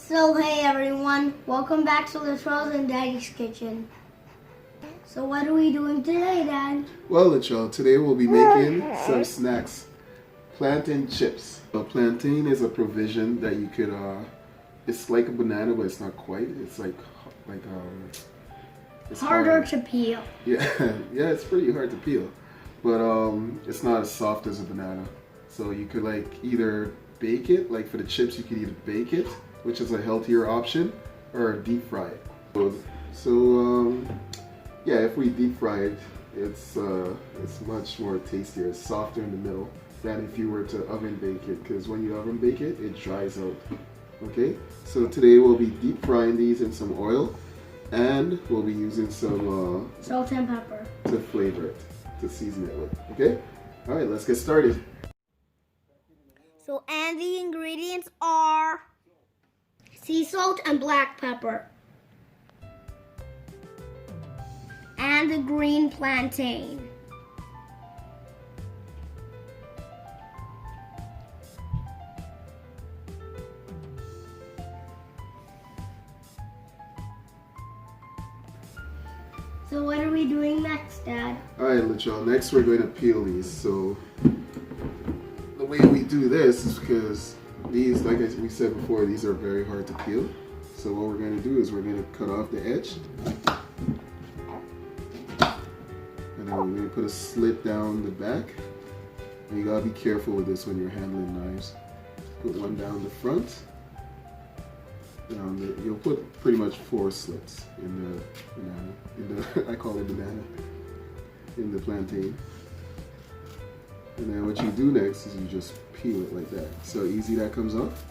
So hey everyone, welcome back to Latrell's and Daddy's Kitchen. So what are we doing today, Dad? Well, Latrell, today we'll be making some snacks. Plantain chips. A plantain is a provision that you could, it's like a banana, but it's not quite. It's it's Harder to peel. Yeah, yeah, it's pretty hard to peel. But it's not as soft as a banana. So you could like either bake it, like for the chips you could either bake it, which is a healthier option, or deep fry it. So yeah, if we deep fry it, it's much more tastier. It's softer in the middle than if you were to oven bake it, because when you oven bake it, it dries out. Okay, so today we'll be deep frying these in some oil, and we'll be using some salt and pepper to flavor it, to season it with. Okay, all right, let's get started. So, and the ingredients are sea salt and black pepper, and the green plantain. So what are we doing next, Dad? All right, Latrell, next we're going to peel these. So the way we do this is because these, like we said before, these are very hard to peel. So what we're going to do is we're going to cut off the edge. And then we're going to put a slit down the back. And you got to be careful with this when you're handling knives. Put one down the front. You'll put pretty much 4 slits in the banana, I call it banana, in the plantain. And then what you do next is you just peel it like that. So easy that comes off.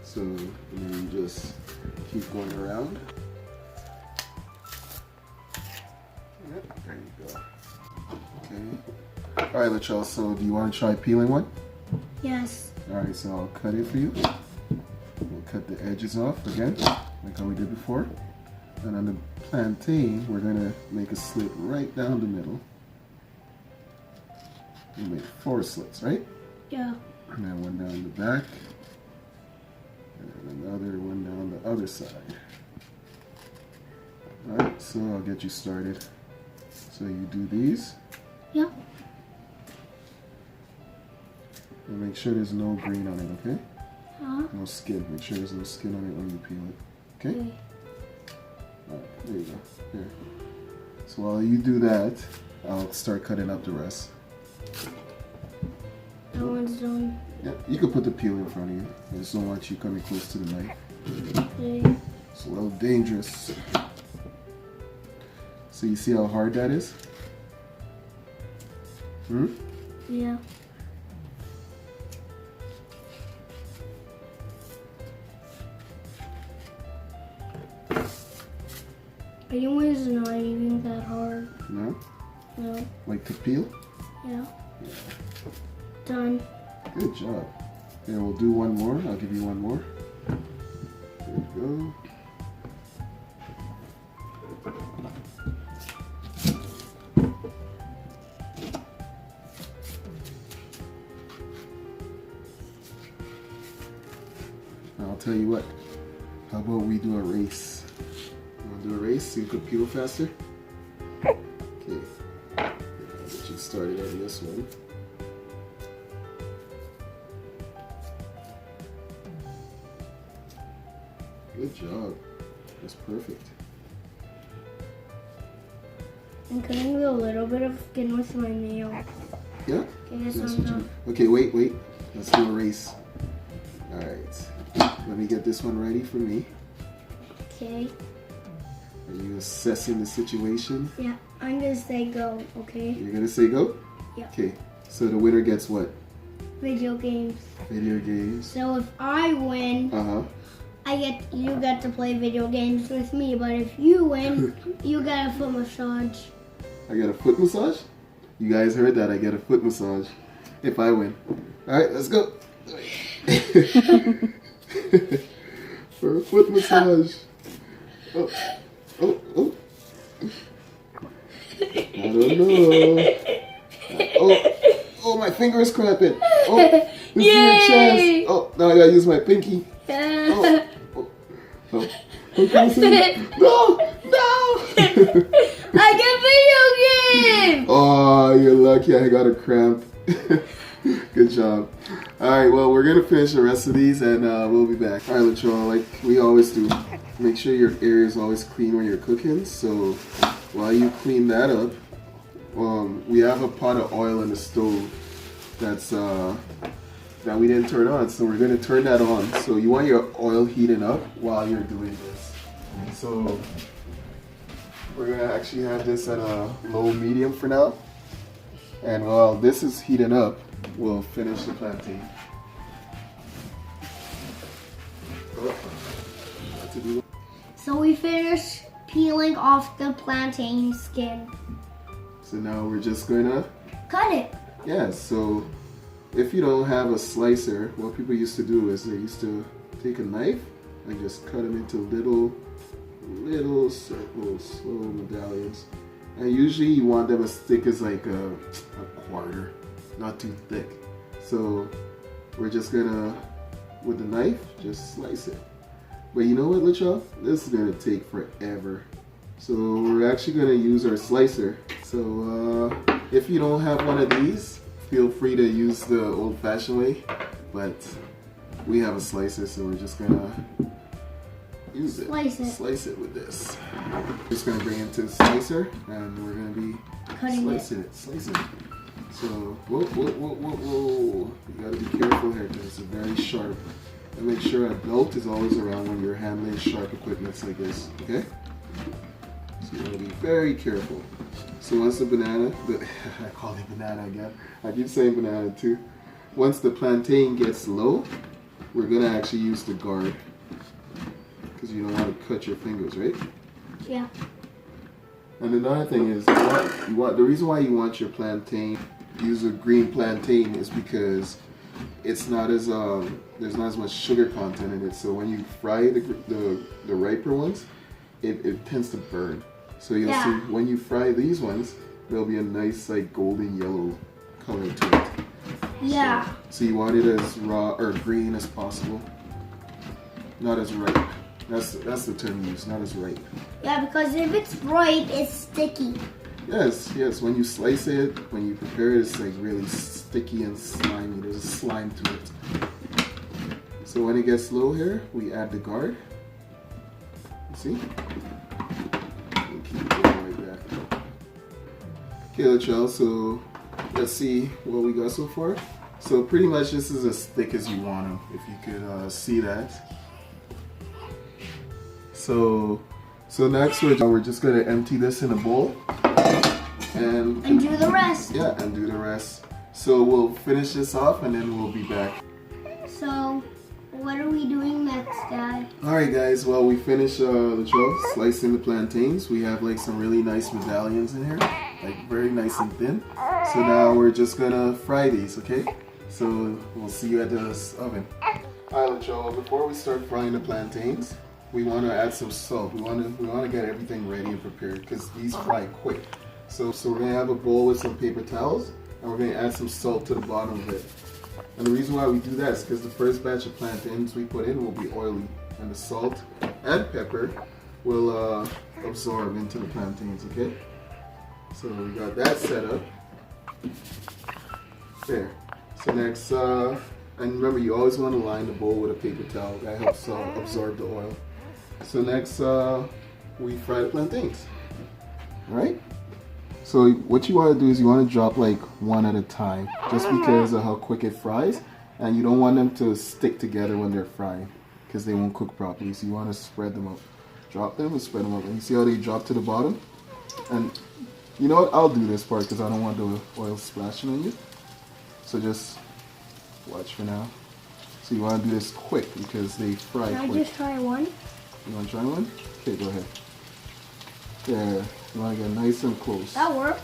So and then you just keep going around. Yep, there you go. Okay. All right, Latrell, so do you want to try peeling one? Yes. All right, so I'll cut it for you. We'll cut the edges off again, like how we did before. And on the plantain, we're going to make a slit right down the middle. We make 4 slits, right? Yeah. And then one down the back. And then another one down the other side. Alright, so I'll get you started. So you do these. Yeah. And make sure there's no green on it, okay? Huh? No skin. Make sure there's no skin on it when you peel it. Okay? Okay. Alright, there you go. Here. So while you do that, I'll start cutting up the rest. That one's done. Yeah, you can put the peel in front of you. I just don't want you coming close to the knife. Okay. It's a little dangerous. So you see how hard that is? Hmm? Yeah. Anyways, it's not even that hard. No? No. Like to peel? Yeah. Yeah. Done. Good job. Here, we'll do one more. I'll give you one more. There you go. I'll tell you what. How about we do a race? You want to do a race so you can peel faster? Okay. I'll get you started on this one. Good job. That's perfect. I'm cutting a little bit of skin with my nail. Yeah? Okay, this That's one's what done. Okay, wait. Let's do a race. Alright. Let me get this one ready for me. Okay. Are you assessing the situation? Yeah, I'm gonna say go, okay? You're gonna say go? Yeah. Okay. So the winner gets what? Video games. Video games. So if I win, Uh-huh. you get to play video games with me, but if you win, you get a foot massage. I get a foot massage? You guys heard that. I get a foot massage if I win. Alright, let's go. For a foot massage. Oh. I don't know. Oh, my finger is cramping. Oh, this is your chest. Oh, now I gotta use my pinky. Oh, Oh, okay, no, no. I get video game. Oh, you're lucky I got a cramp. Good job. Alright, well, we're going to finish the rest of these and we'll be back. Alright, Latrell, like we always do, make sure your area is always clean when you're cooking. So while you clean that up, we have a pot of oil in the stove that's that we didn't turn on. So we're going to turn that on. So you want your oil heating up while you're doing this. So we're going to actually have this at a low medium for now. And while this is heating up, we'll finish the plantain. So we finished peeling off the plantain skin. So now we're just going to cut it. Yeah, so if you don't have a slicer, what people used to do is they used to take a knife and just cut them into little circles, little medallions. And usually you want them as thick as like a quarter, not too thick. So we're just gonna, with the knife, just slice it. But you know what, Latrell? This is gonna take forever. So we're actually gonna use our slicer. So if you don't have one of these, feel free to use the old-fashioned way. But we have a slicer, so we're just gonna use it. Slice it with this. Just gonna bring it to the slicer, and we're gonna be slicing it. So, whoa. You gotta be careful here because it's very sharp. And make sure a belt is always around when you're handling sharp equipment like this, okay? So you gotta be very careful. So once the banana, I call it banana again. I keep saying banana too. Once the plantain gets low, we're gonna actually use the guard. Because you don't want to cut your fingers, right? Yeah. And another thing is, the reason why you want your plantain, use a green plantain, is because it's not as there's not as much sugar content in it. So when you fry the riper ones, it tends to burn. So you'll see when you fry these ones, there'll be a nice like golden yellow color to it. Yeah. So you want it as raw or green as possible, not as ripe. That's the term used, not as ripe. Yeah, because if it's ripe, it's sticky. Yes. When you slice it, when you prepare it, it's like really sticky and slimy. There's a slime to it. So when it gets low here, we add the guard. See? We'll keep it going like that. Okay, Latrell, so let's see what we got so far. So pretty much this is as thick as you want them, if you could see that. So next we're just gonna empty this in a bowl and do the rest. Yeah, and do the rest. So we'll finish this off and then we'll be back. So what are we doing next, Dad? Alright guys, well we finished Latrell slicing the plantains. We have like some really nice medallions in here, like very nice and thin. So now we're just gonna fry these, okay? So we'll see you at the oven. Alright Latrell, before we start frying the plantains, we want to add some salt. We want to get everything ready and prepared because these fry quick. So we're going to have a bowl with some paper towels and we're going to add some salt to the bottom of it. And the reason why we do that is because the first batch of plantains we put in will be oily and the salt and pepper will absorb into the plantains, okay? So we got that set up. There. So next, and remember you always want to line the bowl with a paper towel. That helps absorb the oil. So next, we fry the plantains. Alright? So what you want to do is you want to drop like one at a time, just because of how quick it fries, and you don't want them to stick together when they're frying, because they won't cook properly. So you want to spread them up. Drop them and spread them up. And you see how they drop to the bottom? And you know what? I'll do this part because I don't want the oil splashing on you. So just watch for now. So you want to do this quick because they fry quick. Can I just try one? You want to try one? Okay, go ahead. There. You want to get nice and close. That worked.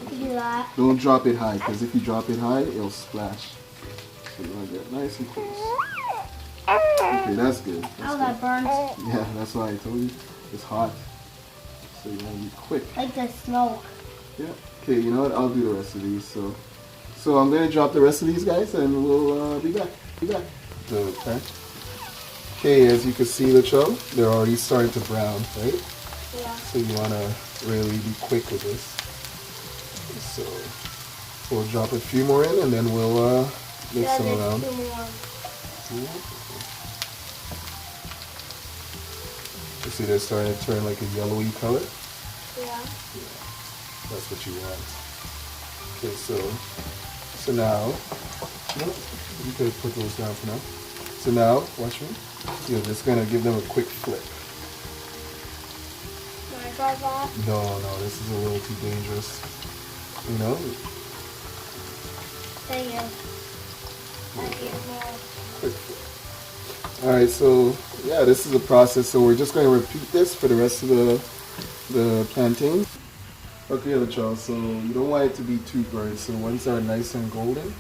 I can do that. Don't drop it high, because if you drop it high, it'll splash. So you want to get nice and close. Okay, that's good. Oh, that burns. Yeah, that's why I told you. It's hot. So you want to be quick. Like the smoke. Yeah. Okay, you know what? I'll do the rest of these. So I'm going to drop the rest of these guys, and we'll be back. The pan. Okay, as you can see, Latrell, they're already starting to brown, right? Yeah. So you want to really be quick with this. So we'll drop a few more in and then we'll mix them around. 2 more. You see they're starting to turn like a yellowy color? Yeah. That's what you want. Okay, so now, you could put those down for now. So now, watch me. You're just gonna give them a quick flip. Can I try that? No, this is a little too dangerous. You know? Thank you. Thank you. Quick flip. Alright, so yeah, this is the process. So we're just going to repeat this for the rest of the plantain. Okay, Latrell, so you don't want it to be too burnt. So once they're nice and golden,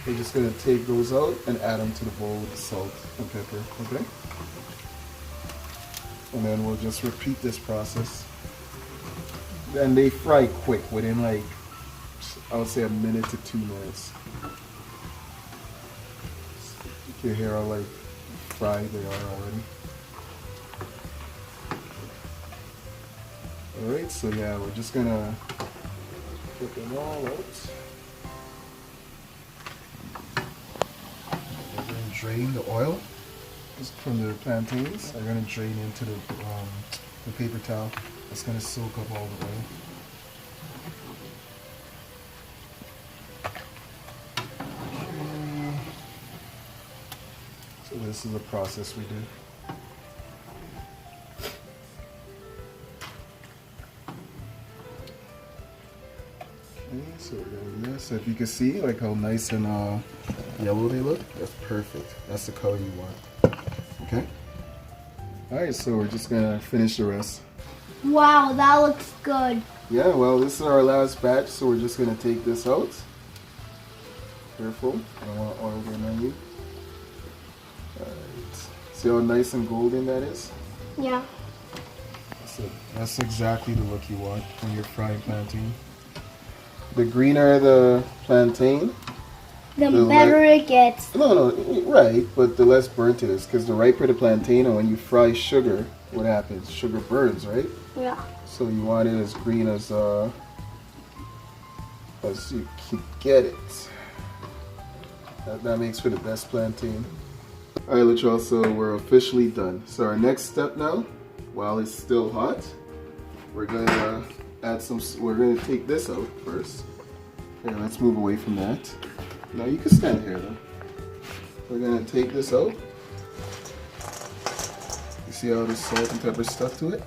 we're just going to take those out and add them to the bowl with the salt and pepper, okay? And then we'll just repeat this process. And they fry quick, within like, I would say a minute to 2 minutes. You can hear how like fried they are already. Alright, so yeah, we're just gonna put them all out. We're gonna drain the oil just from the plantains. We're gonna drain into the paper towel. It's gonna soak up all the oil. Okay. So this is the process we do. So we're gonna do this. So if you can see like how nice and yellow they look, that's perfect. That's the color you want. Okay? Alright, so we're just gonna finish the rest. Wow, that looks good. Yeah, well this is our last batch, so we're just gonna take this out. Careful, I don't want oil getting on you. Alright. See how nice and golden that is? Yeah. That's exactly the look you want when you're frying plantain. The greener the plantain, The better it gets. No, right, but the less burnt it is, because the riper the plantain, and when you fry sugar, what happens? Sugar burns, right? Yeah. So you want it as green as you can get it. That makes for the best plantain. All right, Latrell, so we're officially done. So our next step now, while it's still hot, we're going to add some, we're going to take this out first. Okay, let's move away from that. Now you can stand here though. We're going to take this out. You see how the salt and pepper stuck to it?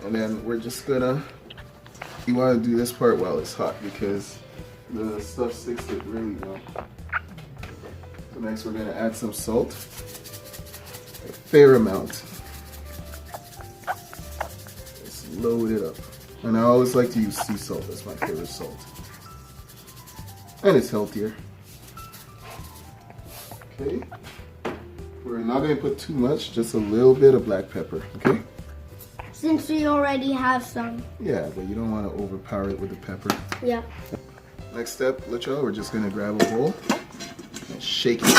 And then we're just gonna, you want to do this part while it's hot because the stuff sticks to it really well. So next we're going to add some salt, a fair amount. Just load it up. And I always like to use sea salt, that's my favorite salt. And it's healthier. Okay. We're not going to put too much, just a little bit of black pepper, okay? Since we already have some. Yeah, but you don't want to overpower it with the pepper. Yeah. Next step, Latrell, we're just going to grab a bowl and shake it.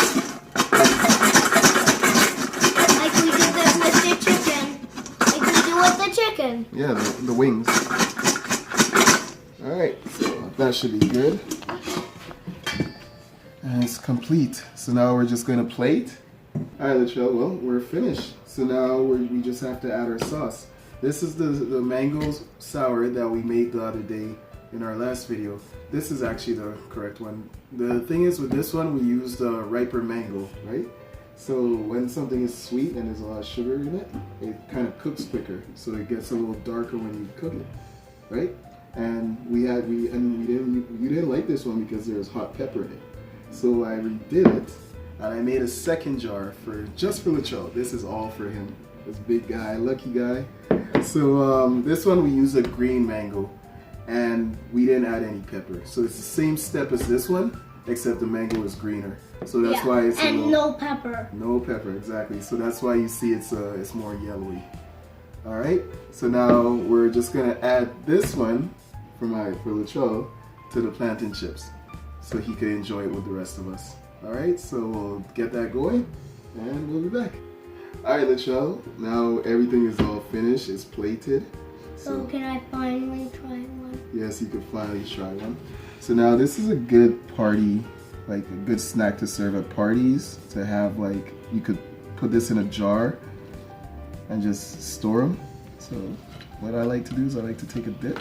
Like we did this with the chicken. Like we do with the chicken. Yeah, the wings. Alright, so that should be good. And it's complete. So now we're just going to plate. Alright, Latrell, well, we're finished. So now we just have to add our sauce. This is the mango sour that we made the other day in our last video. This is actually the correct one. The thing is with this one, we used riper mango, right? So when something is sweet and there's a lot of sugar in it, it kind of cooks quicker. So it gets a little darker when you cook it, right? And you didn't like this one because there was hot pepper in it. So I redid it and I made a second jar just for Latrell. This is all for him. This big guy, lucky guy. So this one we used a green mango and we didn't add any pepper. So it's the same step as this one, except the mango is greener. So that's why it's no pepper. No pepper, exactly. So that's why you see it's more yellowy. All right. So now we're just gonna add this one for Latrell to the plantain chips, so he could enjoy it with the rest of us. All right. So we'll get that going, and we'll be back. Alright, Latrell, now everything is all finished. It's plated. So can I finally try one? Yes, you can finally try one. So now this is a good party, like a good snack to serve at parties. To have like, you could put this in a jar and just store them. So what I like to do is I like to take a dip.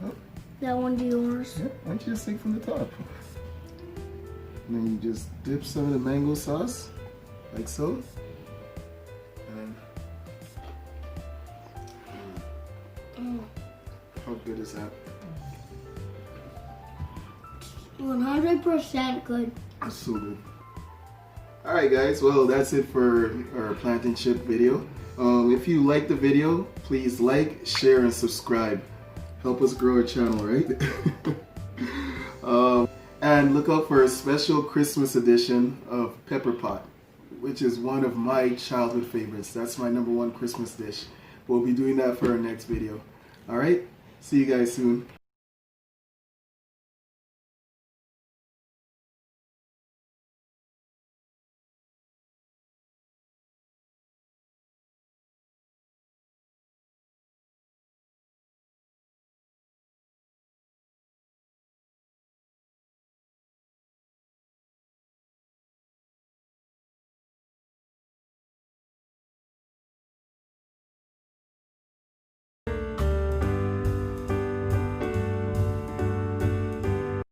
Oh, That one's yours. yeah, why don't you just take from the top? And then you just dip some of the mango sauce, like so. And how good is that? 100% good. That's so good. Alright guys, well that's it for our plantain chip video. If you like the video, please like, share, and subscribe. Help us grow our channel, right? And look out for a special Christmas edition of Pepper Pot, which is one of my childhood favorites. That's my #1 Christmas dish. We'll be doing that for our next video. Alright, see you guys soon.